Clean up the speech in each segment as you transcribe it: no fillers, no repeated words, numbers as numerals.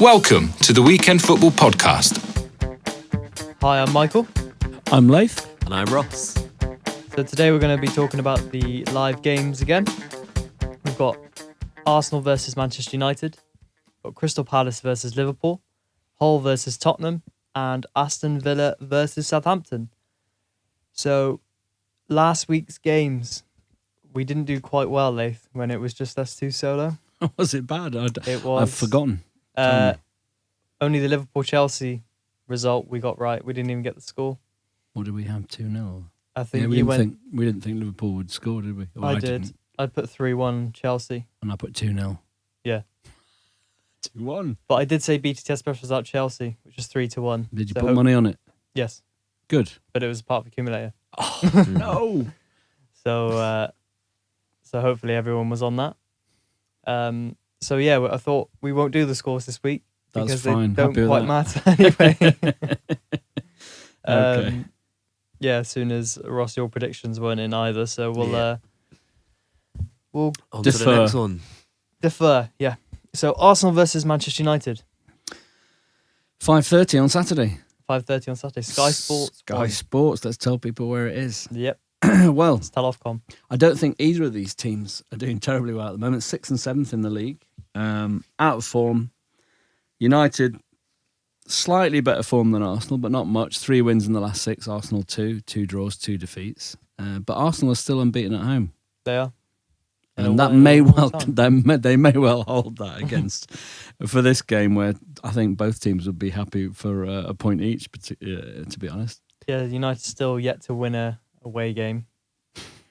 Welcome to the Weekend Football Podcast. Hi, I'm Michael. I'm Leith. And I'm Ross. So today we're going to be talking about the live games again. We've got Arsenal versus Manchester United, we've got Crystal Palace versus Liverpool, Hull versus Tottenham, and Aston Villa versus Southampton. So last week's games, we didn't do quite well, Leith, when it was just us two solo. Was it bad? It was. I've forgotten. Only the Liverpool-Chelsea result we got right. We didn't even get the score. What did we have? 2-0? I think we didn't think Liverpool would score, did we? Or I did. I put 3-1 Chelsea. And I put 2-0. Yeah. 2-1. But I did say BTTS specials out Chelsea, which was 3-1. Did you put money on it? Yes. Good. But it was a part of accumulator. Oh, no. So hopefully everyone was on that. So yeah, I thought we won't do the scores this week because they don't quite matter anyway. Okay. Yeah, as soon as Ross, your predictions weren't in either, so we'll on defer. To the next one. Defer. Yeah. So Arsenal versus Manchester United, 5:30 on Saturday. 5:30 on Saturday. Sky Sports. Sky Sports. Let's tell people where it is. Yep. Well, It's tell Ofcom. I don't think either of these teams are doing terribly well at the moment. 6th and 7th in the league. Out of form. United, slightly better form than Arsenal, but not much. 3 wins in the last 6. Arsenal 2 draws, 2 defeats. But Arsenal are still unbeaten at home. They are. And that may well, they may well hold that against for this game, where I think both teams would be happy for a point each. To be honest, Yeah, United still yet to win a away game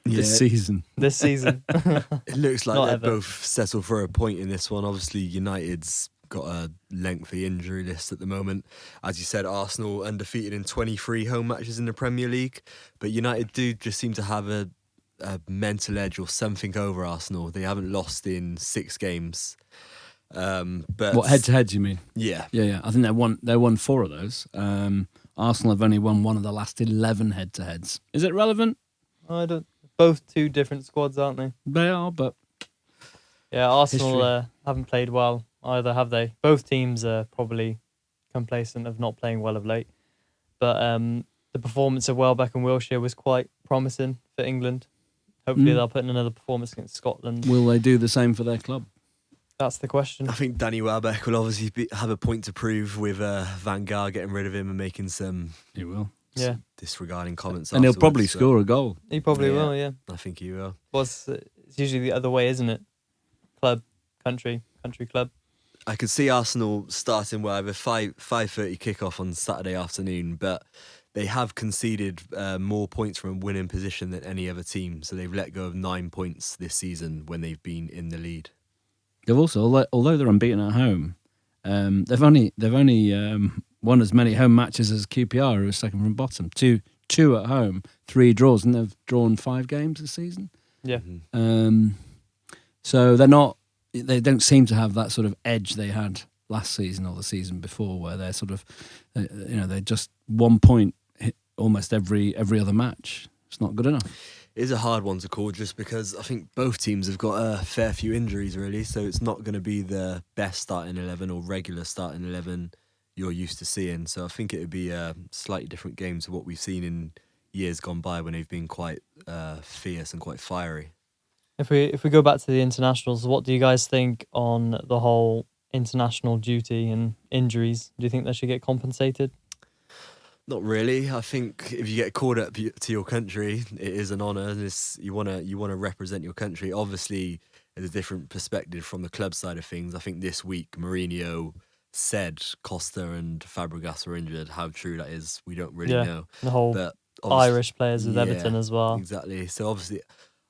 this season. this season. It looks like Not they're ever. both settled for a point in this one. Obviously, United's got a lengthy injury list at the moment. As you said, Arsenal undefeated in 23 home matches in the Premier League. But United do just seem to have a mental edge or something over Arsenal. They haven't lost in 6 games. But What, head-to-head, you mean? Yeah. Yeah. I think they won 4 of those. Arsenal have only won one of the last 11 head-to-heads. Is it relevant? I don't. Both 2 different squads, aren't they? They are, but Yeah, Arsenal haven't played well either, have they? Both teams are probably complacent of not playing well of late. But the performance of Welbeck and Wilshere was quite promising for England. Hopefully they'll put in another performance against Scotland. will they do the same for their club? That's the question. I think Danny Welbeck will obviously have a point to prove with Van Gaal getting rid of him and making some He will. Yeah, disregarding comments. And he'll afterwards, probably so score a goal. he probably will, yeah. I think he will. Well, it's usually the other way, isn't it? Club, country, club. I could see Arsenal starting with a 5:30 kickoff on Saturday afternoon, but they have conceded more points from a winning position than any other team. So they've let go of 9 points this season when they've been in the lead. They've also, although they're unbeaten at home, they've only won as many home matches as QPR, who are second from bottom. Two at home, 3 draws, and they've drawn 5 games this season. Yeah. So they don't seem to have that sort of edge they had last season or the season before, where they're sort of, they're just 1 point hit almost every other match. It's not good enough. It is a hard one to call just because I think both teams have got a fair few injuries, really. So it's not going to be the best starting 11 or regular starting 11 you're used to seeing. So I think it would be a slightly different game to what we've seen in years gone by when they've been quite fierce and quite fiery. If we go back to the internationals, what do you guys think on the whole international duty and injuries? Do you think they should get compensated? Not really. I think if you get called up to your country, it is an honour. And you want to represent your country. Obviously, there's a different perspective from the club side of things. I think this week Mourinho said Costa and Fabregas were injured. How true that is, we don't really know. The whole But Irish players with Everton as well. Exactly. So obviously,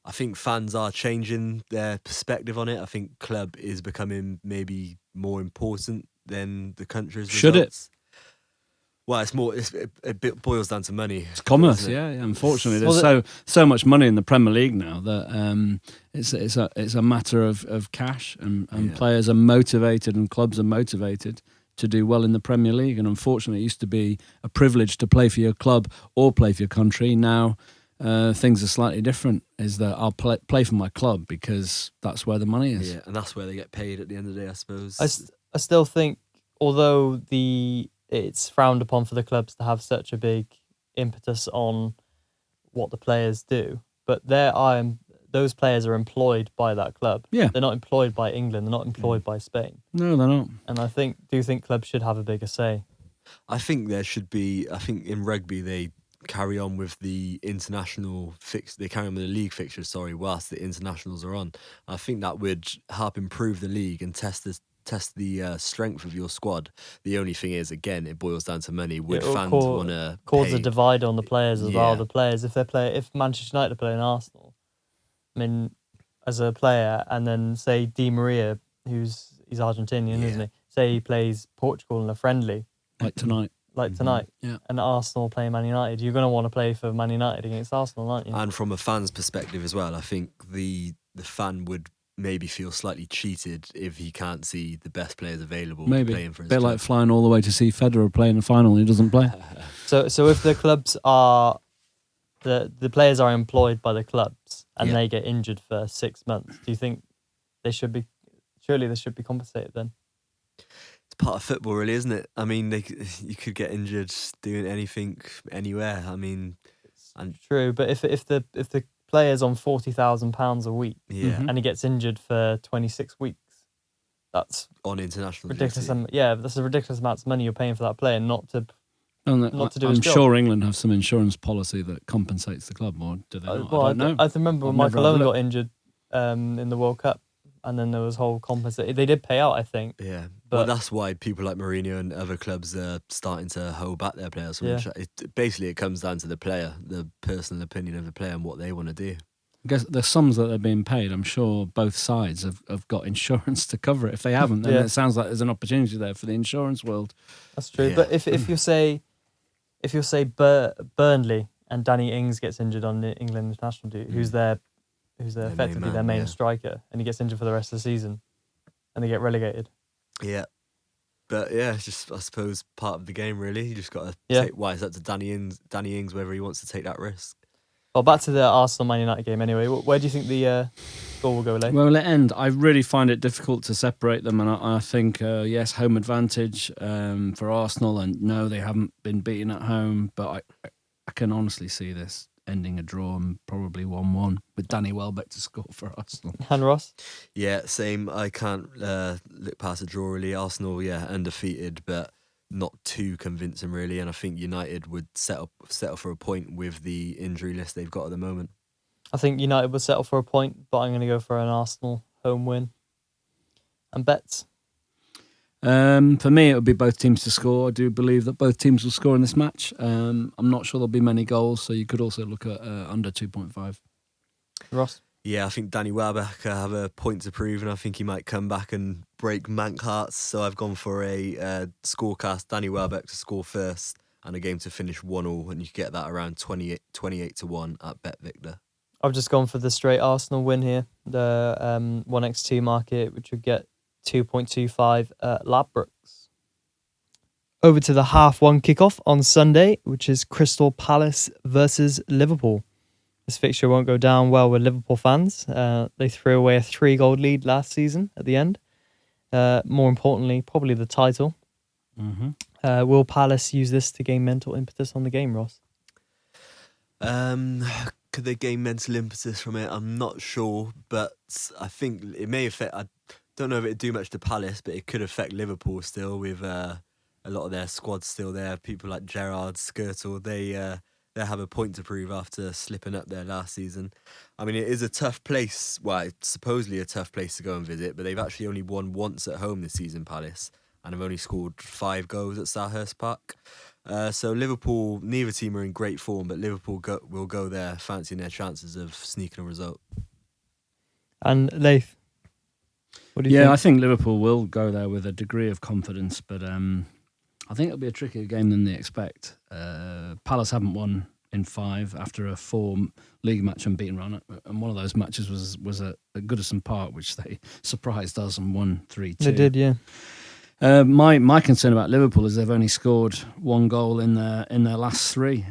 I think fans are changing their perspective on it. I think club is becoming maybe more important than the country's Should results. Well, it's more. It boils down to money. It's commerce, doesn't it? yeah. Unfortunately, there's so much money in the Premier League now that it's a matter of cash, and players are motivated and clubs are motivated to do well in the Premier League. And unfortunately, it used to be a privilege to play for your club or play for your country. Now things are slightly different. Is that I'll play for my club because that's where the money is. Yeah, and that's where they get paid at the end of the day, I suppose. I still think although it's frowned upon for the clubs to have such a big impetus on what the players do, but those players are employed by that club. Yeah. They're not employed by England. They're not employed by Spain. No, they're not. And I do think clubs should have a bigger say. I think there should be. I think in rugby they carry on with the international fix. They carry on with the league fixtures. Sorry, whilst the internationals are on. I think that would help improve the league and test the strength of your squad. The only thing is, again, it boils down to money. Would fans want to cause a divide on the players as well? Yeah. The players, if Manchester United are playing Arsenal, I mean, as a player, and then say Di Maria, he's Argentinian, isn't he? Say he plays Portugal in a friendly, Like tonight. Yeah. and Arsenal playing Man United, you're going to want to play for Man United against Arsenal, aren't you? And from a fan's perspective as well, I think the fan would maybe feel slightly cheated if he can't see the best players available Maybe playing for a his bit club. like flying all the way to see Federer play in the final and he doesn't play. So if the clubs are the players are employed by the clubs and they get injured for 6 months, do you think they should be compensated then? It's part of football, really, isn't it? I mean, you could get injured doing anything, anywhere. I mean, True, but if the player's on £40,000 a week, yeah, and he gets injured for 26 weeks, that's on international ridiculous. duty. That's a ridiculous amount of money you're paying for that player not to do I'm his job. sure England have some insurance policy that compensates the club, or do they not? Well, I don't know. I remember when I've never Michael had a Owen look. got injured in the World Cup, and then there was whole compensate. They did pay out, I think. Yeah, But- well, that's why people like Mourinho and other clubs are starting to hold back their players. Yeah. Basically, it comes down to the player, the personal opinion of the player, and what they want to do. I guess the sums that are being paid, I'm sure both sides have got insurance to cover it. If they haven't, then Yeah. it sounds like there's an opportunity there for the insurance world. That's true. Yeah. But if you say Burnley and Danny Ings gets injured on the England international duty, who's their effectively main their man, main yeah. striker, and he gets injured for the rest of the season, and they get relegated. Yeah. But yeah, it's just, I suppose, part of the game, really. You just got to take, it's up to Danny Ings whether he wants to take that risk. Well, back to the Arsenal-Man United game anyway. Where do you think the score will go, Leigh? Well, at end, I really find it difficult to separate them, and I think, yes, home advantage for Arsenal, and no, they haven't been beaten at home, but I can honestly see this ending a draw and probably 1-1 with Danny Welbeck to score for Arsenal. And Ross? Yeah, same. I can't look past a draw, really. Arsenal, undefeated, but not too convincing, really. And I think United would settle for a point with the injury list they've got at the moment. I think United would settle for a point, but I'm going to go for an Arsenal home win. And bets? For me, it would be both teams to score. I do believe that both teams will score in this match. I'm not sure there'll be many goals, so you could also look at under 2.5. Ross? Yeah, I think Danny Welbeck have a point to prove, and I think he might come back and break Manc hearts. So I've gone for a scorecast, Danny Welbeck to score first, and a game to finish 1-1, and you get that around 28 to 1 at Bet Victor. I've just gone for the straight Arsenal win here, the 1x2 market, which would get 2.25 at Ladbrokes. Over to the 1:30 kickoff on Sunday, which is Crystal Palace versus Liverpool. This fixture won't go down well with Liverpool fans. They threw away a 3-goal lead last season at the end. More importantly, probably the title. Mm-hmm. Will Palace use this to gain mental impetus on the game, Ross? Could they gain mental impetus from it? I'm not sure, but I think it may affect. I don't know if it'd do much to Palace, but it could affect Liverpool still with a lot of their squad still there. People like Gerrard, Skirtle, they have a point to prove after slipping up there last season. I mean, it is a tough place. Well, it's supposedly a tough place to go and visit, but they've actually only won once at home this season, Palace, and have only scored 5 goals at Selhurst Park. So Liverpool, neither team are in great form, but Liverpool will go there fancying their chances of sneaking a result. And Leith, what do you think? I think Liverpool will go there with a degree of confidence, but I think it'll be a trickier game than they expect. Palace haven't won in 5 after a 4 league match unbeaten run, and one of those matches was at Goodison Park, which they surprised us and won 3-2. They did, yeah. My concern about Liverpool is they've only scored 1 goal in their last 3,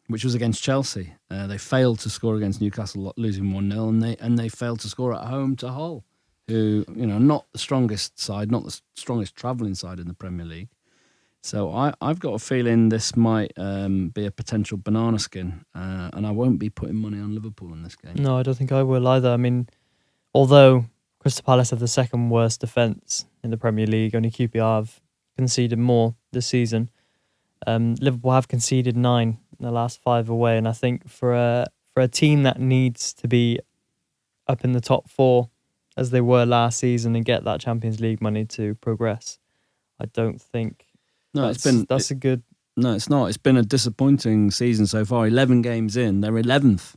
which was against Chelsea. They failed to score against Newcastle, losing 1-0, and they failed to score at home to Hull, who, not the strongest side, not the strongest travelling side in the Premier League. So I've got a feeling this might be a potential banana skin, and I won't be putting money on Liverpool in this game. No, I don't think I will either. I mean, although Crystal Palace have the second worst defence in the Premier League, only QPR have conceded more this season. Liverpool have conceded 9 in the last 5 away, and I think for a team that needs to be up in the top 4 as they were last season and get that Champions League money to progress, I don't think. No, that's a good. No, it's not. It's been a disappointing season so far. 11 games in, they're 11th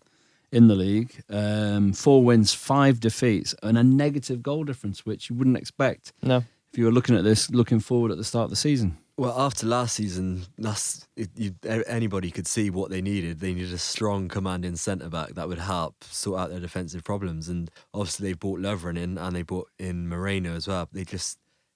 in the league. 4 wins, 5 defeats, and a negative goal difference, which you wouldn't expect. No. If you were looking forward at the start of the season. Well, after last season, anybody could see what they needed. They needed a strong, commanding centre-back that would help sort out their defensive problems. And obviously they brought Lovren in, and they brought in Moreno as well. They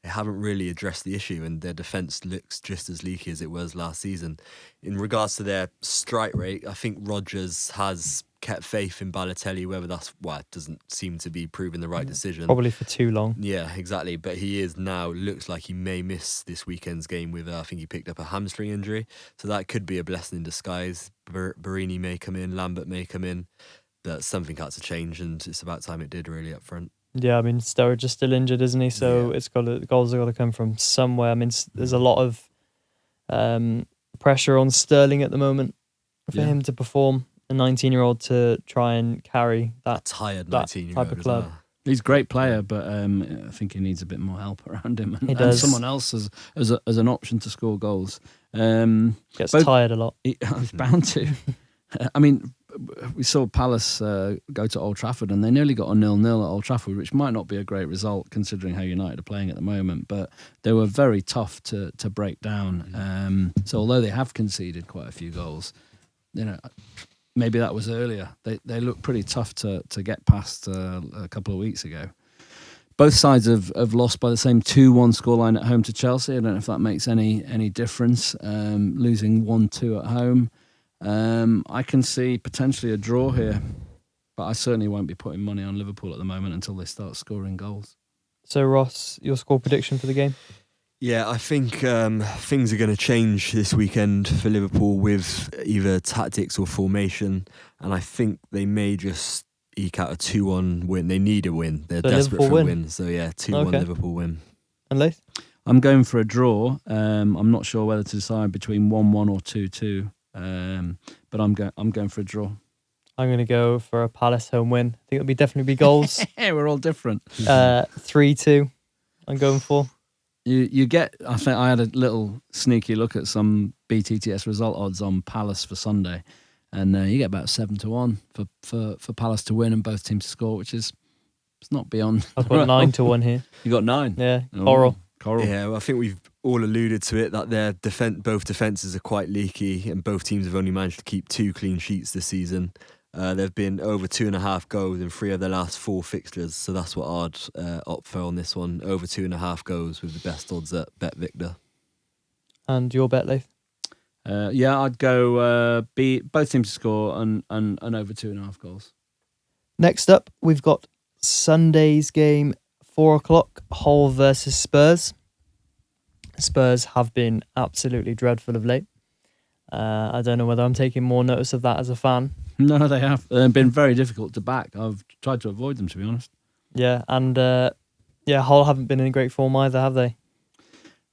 haven't really addressed the issue, and their defence looks just as leaky as it was last season. In regards to their strike rate, I think Rodgers has kept faith in Balotelli, whether that's it doesn't seem to be proving the right decision. Probably for too long. Yeah, exactly. But he is now, looks like he may miss this weekend's game with, I think he picked up a hamstring injury. So that could be a blessing in disguise. Barini may come in, Lambert may come in. But something had to change, and it's about time it did, really, up front. Yeah, I mean, Sturridge is still injured, isn't he? So the goals have got to come from somewhere. I mean, there's a lot of pressure on Sterling at the moment for him to perform. A 19-year-old to try and carry that tired 19-year-old type of club. Well. He's a great player, but I think he needs a bit more help around him, and someone else as an option to score goals. Gets tired a lot. He's bound to. I mean, we saw Palace go to Old Trafford, and they nearly got a 0-0 at Old Trafford, which might not be a great result considering how United are playing at the moment. But they were very tough to break down. So although they have conceded quite a few goals, maybe that was earlier. They look pretty tough to get past a couple of weeks ago. Both sides have lost by the same 2-1 scoreline at home to Chelsea. I don't know if that makes any difference. Losing 1-2 at home. I can see potentially a draw here, but I certainly won't be putting money on Liverpool at the moment until they start scoring goals. So Ross, your score prediction for the game? Yeah, I think things are going to change this weekend for Liverpool with either tactics or formation, and I think they may just eke out a 2-1 win. They need a win. They're desperate Liverpool for a win. So yeah, 2-1 Liverpool win. And Leith? I'm going for a draw. I'm not sure whether to decide between 1-1 or 2-2, but I'm going for a draw. I'm going to go for a Palace home win. I think it'll definitely be goals. We're all different. 3-2. I'm going for. You get. I think I had a little sneaky look at some BTTS result odds on Palace for Sunday, and you get about 7-1 for Palace to win and both teams to score, which is it's not beyond. I've got 9-1 here. You got 9. Yeah, Coral. Yeah, well, I think we've all alluded to it that their both defences are quite leaky, and both teams have only managed to keep 2 clean sheets this season. There have been over 2.5 goals in 3 of their last 4 fixtures, so that's what I'd opt for on this one. Over 2.5 goals with the best odds at Bet Victor. And your bet, Leith? I'd go both teams to score and over 2.5 goals. Next up, we've got Sunday's game, 4:00, Hull versus Spurs. Spurs have been absolutely dreadful of late. I don't know whether I'm taking more notice of that as a fan. No, they have. They've been very difficult to back. I've tried to avoid them, to be honest. Yeah, and Hull haven't been in great form either, have they?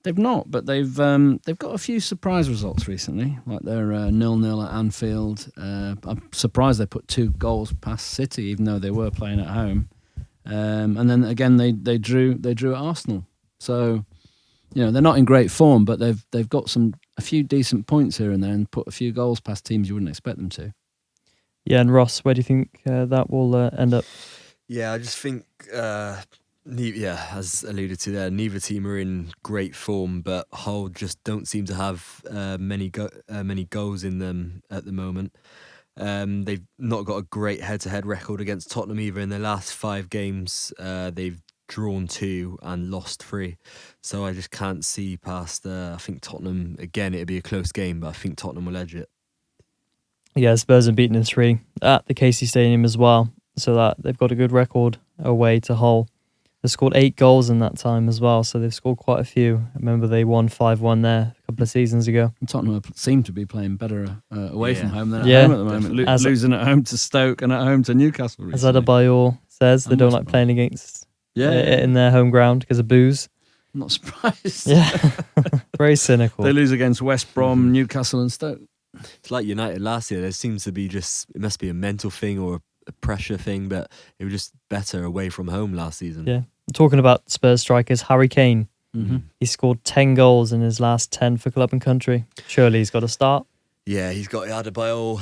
They've not, but they've got a few surprise results recently, like their 0-0 at Anfield. I'm surprised they put 2 goals past City, even though they were playing at home. And then again, they drew at Arsenal. So, they're not in great form, but they've got a few decent points here and there, and put a few goals past teams you wouldn't expect them to. Yeah, and Ross, where do you think that will end up? Yeah, I just think, as alluded to there, neither team are in great form, but Hull just don't seem to have many goals in them at the moment. They've not got a great head-to-head record against Tottenham either. In their last 5 games, they've drawn 2 and lost 3. So I just can't see past. I think Tottenham, again, it'll be a close game, but I think Tottenham will edge it. Yeah, Spurs are beaten in 3 at the KC Stadium as well, so that they've got a good record away to Hull. They've scored 8 goals in that time as well, so they've scored quite a few. I remember they won 5-1 there a couple of seasons ago. And Tottenham seem to be playing better away from home than at Yeah. home at the moment. Losing at home to Stoke and at home to Newcastle As recently. Adebayor says, they I'm don't not like playing against Yeah. in their home ground because of booze. I'm not surprised. Yeah, very cynical. They lose against West Brom, Newcastle and Stoke. It's like United last year. There seems to be it must be a mental thing or a pressure thing, but it was just better away from home last season. Yeah. Talking about Spurs strikers, Harry Kane. Mm-hmm. He scored 10 goals in his last 10 for club and country. Surely he's got to start. Yeah, he's got Adebayor,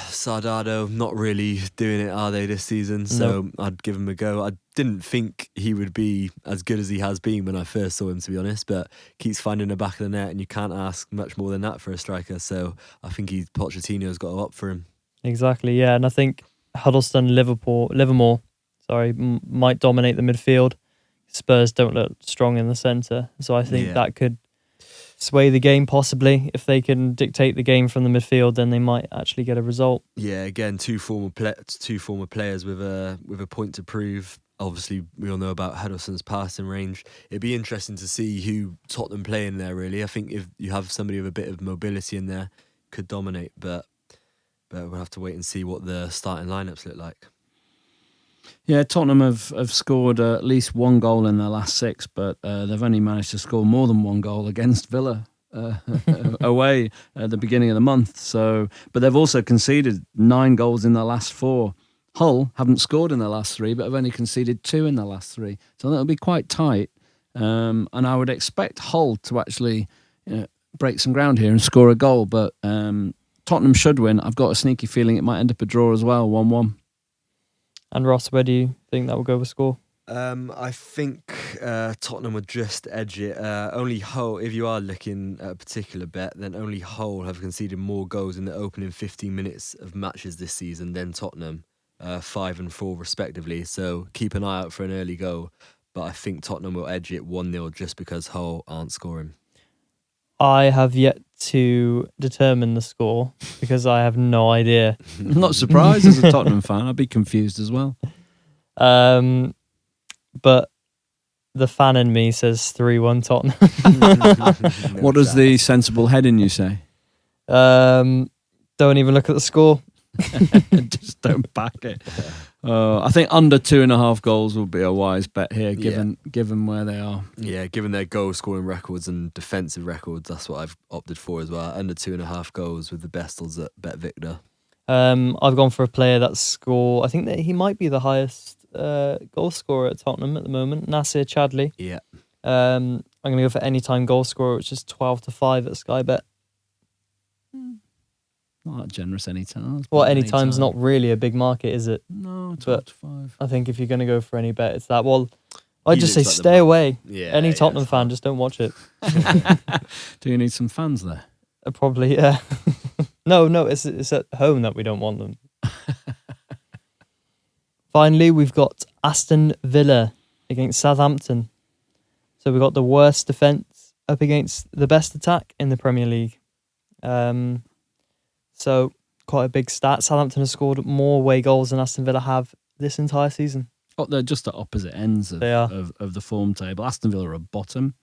Sardado, not really doing it, are they, this season? So I'd give him a go. I didn't think he would be as good as he has been when I first saw him, to be honest, but keeps finding the back of the net, and you can't ask much more than that for a striker. So I think Pochettino's got to opt for him. Exactly, yeah. And I think Livermore, might dominate the midfield. Spurs don't look strong in the centre. So I think that could sway the game possibly. If they can dictate the game from the midfield, then they might actually get a result. Yeah, again, two former players with a point to prove. Obviously, we all know about Huddleston's passing range. It'd be interesting to see who Tottenham play in there, really. I think if you have somebody with a bit of mobility in there, could dominate. But we'll have to wait and see what the starting lineups look like. Yeah, Tottenham have scored at least 1 goal in their last 6, but they've only managed to score more than 1 goal against Villa away at the beginning of the month. But they've also conceded 9 goals in their last 4. Hull haven't scored in their last 3, but have only conceded 2 in their last 3. So that'll be quite tight. And I would expect Hull to actually break some ground here and score a goal. But Tottenham should win. I've got a sneaky feeling it might end up a draw as well, 1-1. And Ross, where do you think that will go with score? I think Tottenham would just edge it. Only Hull, if you are looking at a particular bet, then only Hull have conceded more goals in the opening 15 minutes of matches this season than Tottenham, 5 and 4 respectively. So keep an eye out for an early goal. But I think Tottenham will edge it 1-0 just because Hull aren't scoring. I have yet to determine the score because I have no idea. I'm not surprised as a Tottenham fan. I'd be confused as well. But the fan in me says 3-1 Tottenham. What does the sensible head in you say? Don't even look at the score. Just don't back it. I think under 2.5 goals will be a wise bet here, given where they are. Yeah, given their goal scoring records and defensive records, that's what I've opted for as well. Under 2.5 goals with the Bestals at Bet Victor. I've gone for a player that I think that he might be the highest goal scorer at Tottenham at the moment, Nasir Chadli. Yeah. I'm going to go for anytime goal scorer, which is 12-5 at Sky Bet. Not that generous anytime. Well, anytime's not really a big market, is it? No, 12-5. I think if you're going to go for any bet, it's that. Well, I'd just say looks like stay away. Yeah, Any Tottenham fan, just don't watch it. Do you need some fans there? Probably, yeah. No, it's at home that we don't want them. Finally, we've got Aston Villa against Southampton. So we've got the worst defence up against the best attack in the Premier League. So quite a big stat. Southampton has scored more away goals than Aston Villa have this entire season. Oh, they're just at opposite ends of the form table. Aston Villa are bottom.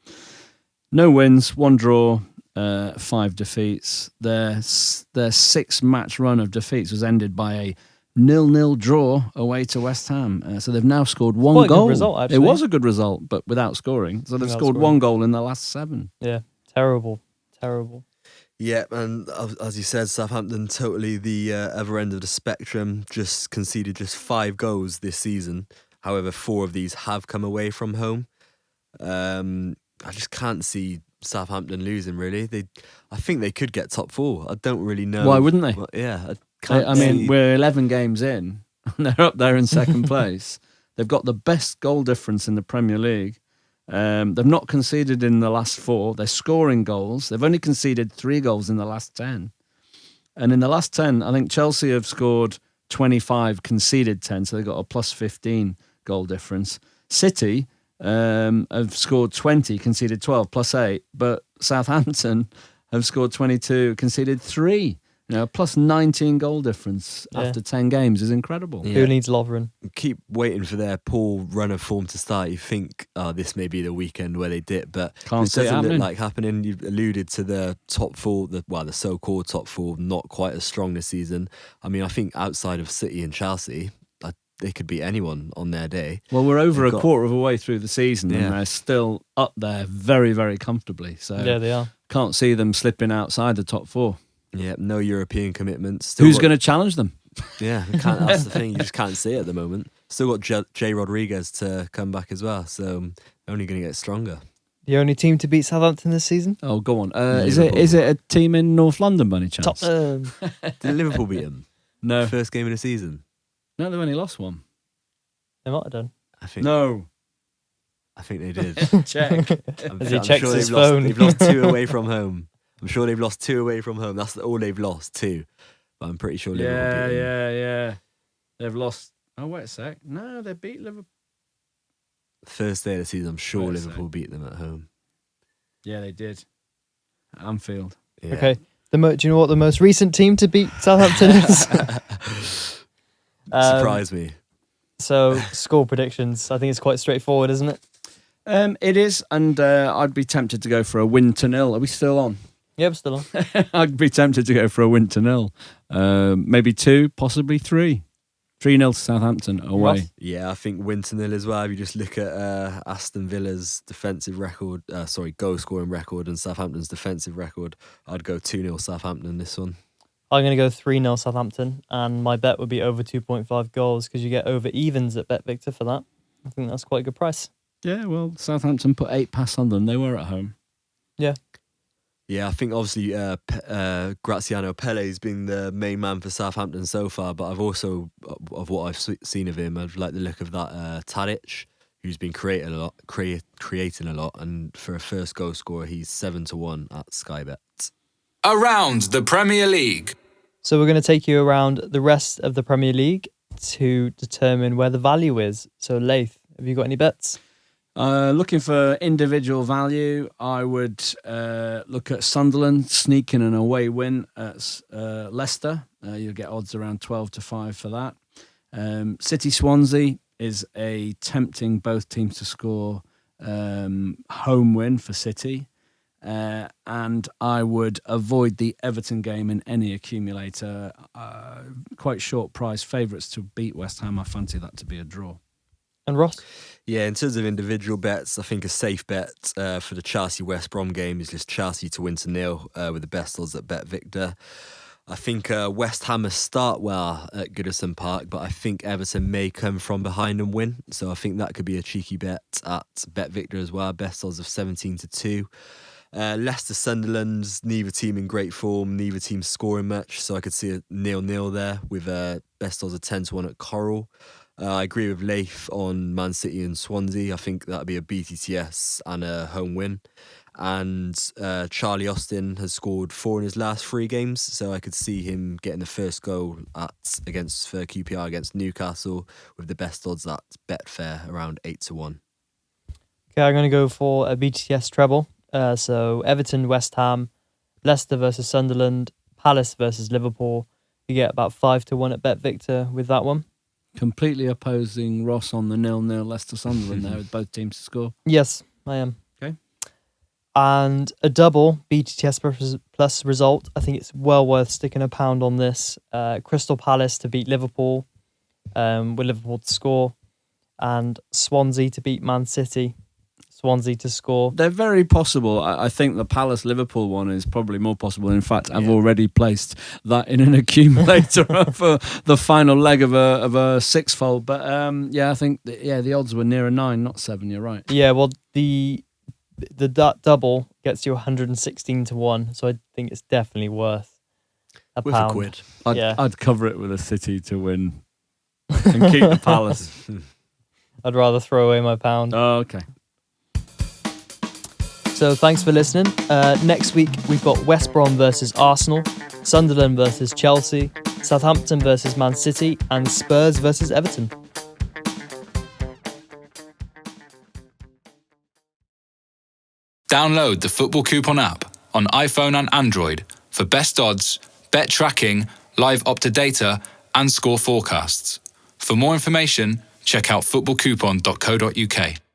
No wins, 1 draw, 5 defeats. Their 6-match run of defeats was ended by a 0-0 draw away to West Ham. So they've now scored 1 quite goal. A good result, actually. It was a good result, but without scoring. So they've scored 1 goal in their last 7. Yeah, terrible. Yeah, and as you said, Southampton totally the other end of the spectrum, just conceded just 5 goals this season. However, 4 of these have come away from home. I just can't see Southampton losing, really. I think they could get top 4. I don't really know. Why wouldn't they? Yeah, I mean, we're 11 games in, and they're up there in second place. They've got the best goal difference in the Premier League. They've not conceded in the last 4. They're scoring goals. They've only conceded 3 goals in the last 10. And in the last 10, I think Chelsea have scored 25, conceded 10, so they've got a plus 15 goal difference. City have scored 20, conceded 12, plus 8. But Southampton have scored 22, conceded 3, Plus 19 goal difference after 10 games is incredible. Who needs Lovren? Keep waiting for their poor run of form to start. You think, this may be the weekend where they dip, but Can't this doesn't see it look like happening. You've alluded to the top four, the so-called top four, not quite as strong this season. I mean, I think outside of City and Chelsea, they could beat anyone on their day. Well, we're over quarter of a way through the season and they're still up there very, very comfortably. So Yeah, they are. Can't see them slipping outside the top four. Yeah, no European commitments. Who's going to challenge them? Yeah, that's the thing. You just can't see it at the moment. Still got Jay Rodriguez to come back as well, so only going to get stronger. The only team to beat Southampton this season? Oh, go on. Is it a team in North London by any chance? Tottenham. Did Liverpool beat them? No. First game of the season? No, they've only lost one. They might have done. I think they did. Check. As he checks his lost, phone. they've lost 2 away from home. I'm sure they've lost 2 away from home. That's all they've lost, 2. But I'm pretty sure Liverpool beat them. Yeah. They've lost. Oh, wait a sec. No, they beat Liverpool. First day of the season, I'm sure Liverpool beat them at home. Yeah, they did. At Anfield. Yeah. Okay. Do you know what the most recent team to beat Southampton is? Surprise me. So, score predictions. I think it's quite straightforward, isn't it? It is, and I'd be tempted to go for a win to 0. Are we still on? Yeah, we're still on. I'd be tempted to go for a win to 0. Maybe 2, possibly 3. 3-0 to Southampton away. Ross? Yeah, I think win to 0 as well. If you just look at Aston Villa's defensive record, goal scoring record, and Southampton's defensive record, I'd go 2-0 Southampton this one. I'm going to go 3-0 Southampton, and my bet would be over 2.5 goals because you get over evens at Bet Victor for that. I think that's quite a good price. Yeah, well, Southampton put 8 past on them. They were at home. Yeah. Yeah, I think obviously Graziano Pele's been the main man for Southampton so far, but I've also, of what I've seen of him, I've liked the look of that Tadic, who's been creating a lot, and for a first goal scorer, he's 7-1 at Sky Bet. Around the Premier League. So we're going to take you around the rest of the Premier League to determine where the value is. So Leith, have you got any bets? Looking for individual value, I would look at Sunderland sneaking an away win at Leicester. You'll get odds around 12-5 for that. City Swansea is a tempting both teams to score home win for City. And I would avoid the Everton game in any accumulator. Quite short price favourites to beat West Ham. I fancy that to be a draw. And Ross? Yeah, in terms of individual bets, I think a safe bet for the Chelsea-West Brom game is just Chelsea to win to 0 with the best odds at Bet Victor. I think West Ham will start well at Goodison Park, but I think Everton may come from behind and win. So I think that could be a cheeky bet at Bet Victor as well. Best odds of 17-2. Leicester Sunderland's neither team in great form, neither team scoring much, so I could see a 0-0 there with best odds of 10-1 at Coral. I agree with Leith on Man City and Swansea. I think that'd be a BTTS and a home win. And Charlie Austin has scored 4 in his last 3 games, so I could see him getting the first goal against QPR against Newcastle with the best odds at Betfair around 8-1. Okay, I'm going to go for a BTS treble. So Everton, West Ham, Leicester versus Sunderland, Palace versus Liverpool. You get about 5-1 at Bet Victor with that one. Completely opposing Ross on the 0-0 Leicester Sunderland there with both teams to score. Yes, I am. Okay. And a double BTS plus result. I think it's well worth sticking a pound on this. Crystal Palace to beat Liverpool, with Liverpool to score, and Swansea to beat Man City. Swansea to score. They're very possible. I think the Palace-Liverpool one is probably more possible. In fact, I've already placed that in an accumulator for the final leg of a six-fold. But I think the odds were nearer 9, not 7. You're right. Yeah, well, the double gets you 116-1, so I think it's definitely worth a pound. A quid. I'd cover it with a City to win and keep the Palace. I'd rather throw away my pound. Oh, okay. So thanks for listening. Next week, we've got West Brom versus Arsenal, Sunderland versus Chelsea, Southampton versus Man City, and Spurs versus Everton. Download the Football Coupon app on iPhone and Android for best odds, bet tracking, live Opta data, and score forecasts. For more information, check out footballcoupon.co.uk.